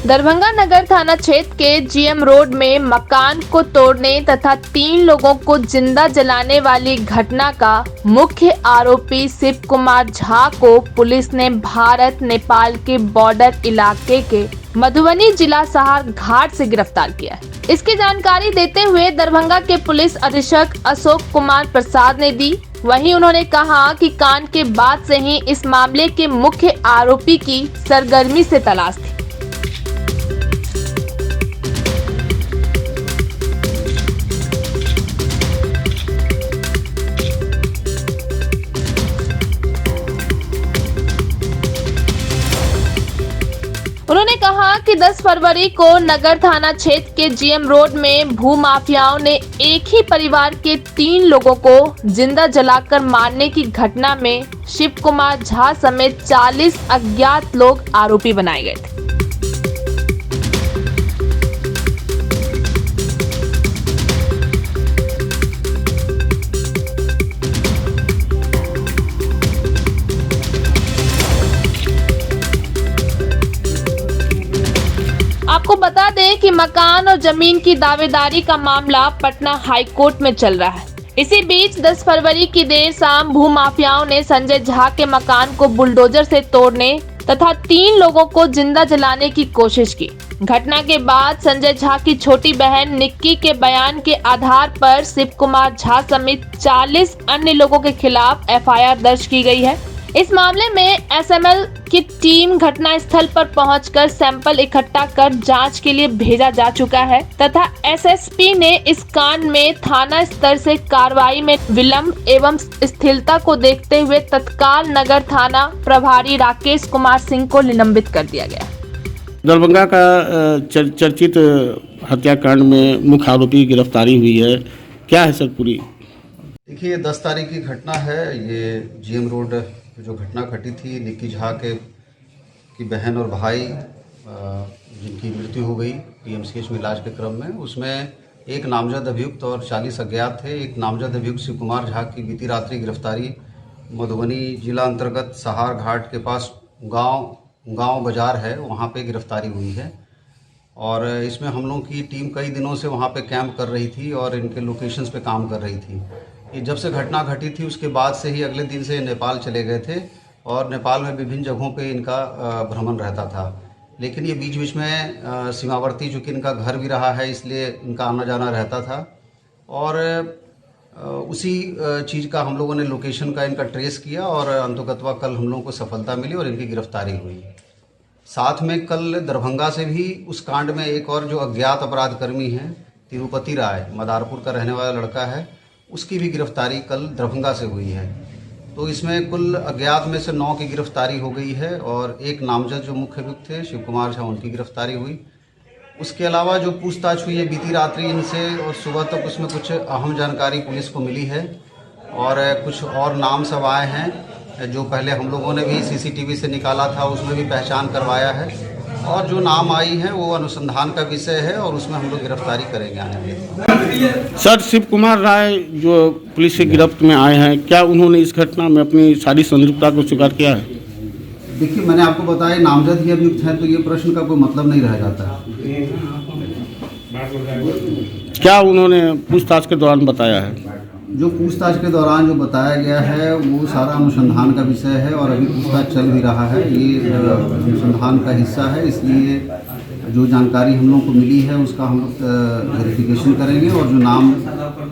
दरभंगा नगर थाना क्षेत्र के जीएम रोड में मकान को तोड़ने तथा 3 लोगों को जिंदा जलाने वाली घटना का मुख्य आरोपी शिव कुमार झा को पुलिस ने भारत नेपाल के बॉर्डर इलाके के मधुबनी जिला सहार घाट से गिरफ्तार किया। इसकी जानकारी देते हुए दरभंगा के पुलिस अधीक्षक अशोक कुमार प्रसाद ने दी। वहीं उन्होंने कहा कि कांड के बाद से ही इस मामले के मुख्य आरोपी की सरगर्मी से तलाश थी। उन्होंने कहा कि 10 फरवरी को नगर थाना क्षेत्र के जीएम रोड में भूमाफियाओं ने एक ही परिवार के 3 लोगों को जिंदा जलाकर मारने की घटना में शिव कुमार झा समेत 40 अज्ञात लोग आरोपी बनाए गए थे। आपको बता दें कि मकान और जमीन की दावेदारी का मामला पटना हाई कोर्ट में चल रहा है। इसी बीच 10 फरवरी की देर शाम भूमाफियाओं ने संजय झा के मकान को बुलडोजर से तोड़ने तथा 3 लोगों को जिंदा जलाने की कोशिश की। घटना के बाद संजय झा की छोटी बहन निक्की के बयान के आधार पर शिव कुमार झा समेत 40 अन्य लोगों के खिलाफ एफआईआर दर्ज की गई है। इस मामले में एसएमएल की टीम घटनास्थल पर पहुंचकर सैंपल इकट्ठा कर जांच के लिए भेजा जा चुका है तथा एसएसपी ने इस कांड में थाना स्तर से कार्रवाई में विलंब एवं स्थिरता को देखते हुए तत्काल नगर थाना प्रभारी राकेश कुमार सिंह को निलंबित कर दिया गया। दरभंगा का चर्चित हत्याकांड में मुख्य आरोपी की गिरफ्तारी हुई है, क्या है सर पूरी? देखिए 10 तारीख की घटना है। ये जीएम रोड जो घटना घटी थी, निक्की झा की बहन और भाई जिनकी मृत्यु हो गई पीएमसीएच में इलाज के क्रम में, उसमें एक नामजद अभियुक्त और 40 अज्ञात थे। एक नामजद अभियुक्त शिव कुमार झा की बीती रात्रि गिरफ्तारी मधुबनी जिला अंतर्गत सहार घाट के पास गांव बाजार है, वहां पे गिरफ्तारी हुई है। और इसमें हम लोगों की टीम कई दिनों से वहां पे कैंप कर रही थी और इनके लोकेशंस पे काम कर रही थी। ये जब से घटना घटी थी उसके बाद से ही अगले दिन से नेपाल चले गए थे और नेपाल में विभिन्न जगहों पे इनका भ्रमण रहता था। लेकिन ये बीच बीच में सीमावर्ती, चूँकि इनका घर भी रहा है इसलिए इनका आना जाना रहता था। और उसी चीज़ का हम लोगों ने लोकेशन का इनका ट्रेस किया और अंततः कल हम लोगों को सफलता मिली और इनकी गिरफ्तारी हुई। साथ में कल दरभंगा से भी उस कांड में एक और जो अज्ञात अपराधकर्मी हैं तिरुपति राय, मदारपुर का रहने वाला लड़का है, उसकी भी गिरफ्तारी कल दरभंगा से हुई है। तो इसमें कुल अज्ञात में से 9 की गिरफ्तारी हो गई है और एक नामजद जो मुख्य अभियुक्त थे शिव कुमार झा, उनकी गिरफ्तारी हुई। उसके अलावा जो पूछताछ हुई है बीती रात्रि इनसे और सुबह तक, उसमें कुछ अहम जानकारी पुलिस को मिली है और कुछ और नाम सब आए हैं जो पहले हम लोगों ने भी सीसीटीवी से निकाला था, उसमें भी पहचान करवाया है। और जो नाम आई है वो अनुसंधान का विषय है और उसमें हम लोग गिरफ्तारी करेंगे आने वाले। सर, शिव कुमार राय जो पुलिस के गिरफ्त में आए हैं, क्या उन्होंने इस घटना में अपनी सारी संलिप्तता को स्वीकार किया है? देखिए मैंने आपको बताया नामजद ही अभियुक्त है, तो ये प्रश्न का कोई मतलब नहीं रह जाता। क्या उन्होंने पूछताछ के दौरान बताया है? जो पूछताछ के दौरान जो बताया गया है वो सारा अनुसंधान का विषय है और अभी पूछताछ चल भी रहा है। ये अनुसंधान का हिस्सा है, इसलिए जो जानकारी हम लोगों को मिली है उसका हम लोग वेरिफिकेशन करेंगे और जो नाम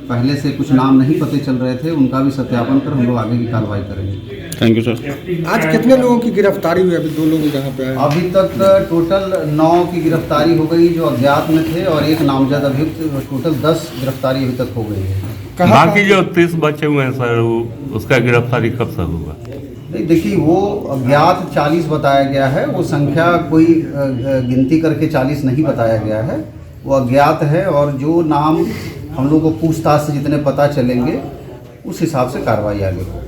पहले से कुछ नाम नहीं पते चल रहे थे उनका भी सत्यापन कर हम लोग आगे की कार्रवाई करेंगे। Thank you sir. आज कितने लोगों की गिरफ्तारी हुई? अभी 2 लोग जहाँ पे आए। अभी तक टोटल 9 की गिरफ्तारी हो गई जो अज्ञात में थे और एक नामजद अभियुक्त, टोटल 10 गिरफ्तारी अभी तक हो गई है। बाकी जो 30 बचे हुए हैं सर, उसका गिरफ्तारी कब तक होगा? नहीं देखिए, वो अज्ञात 40 बताया गया है, वो संख्या कोई गिनती करके 40 नहीं बताया गया है, वो अज्ञात है। और जो नाम हम लोग को पूछताछ से जितने पता चलेंगे उस हिसाब से कार्रवाई आगे होगी।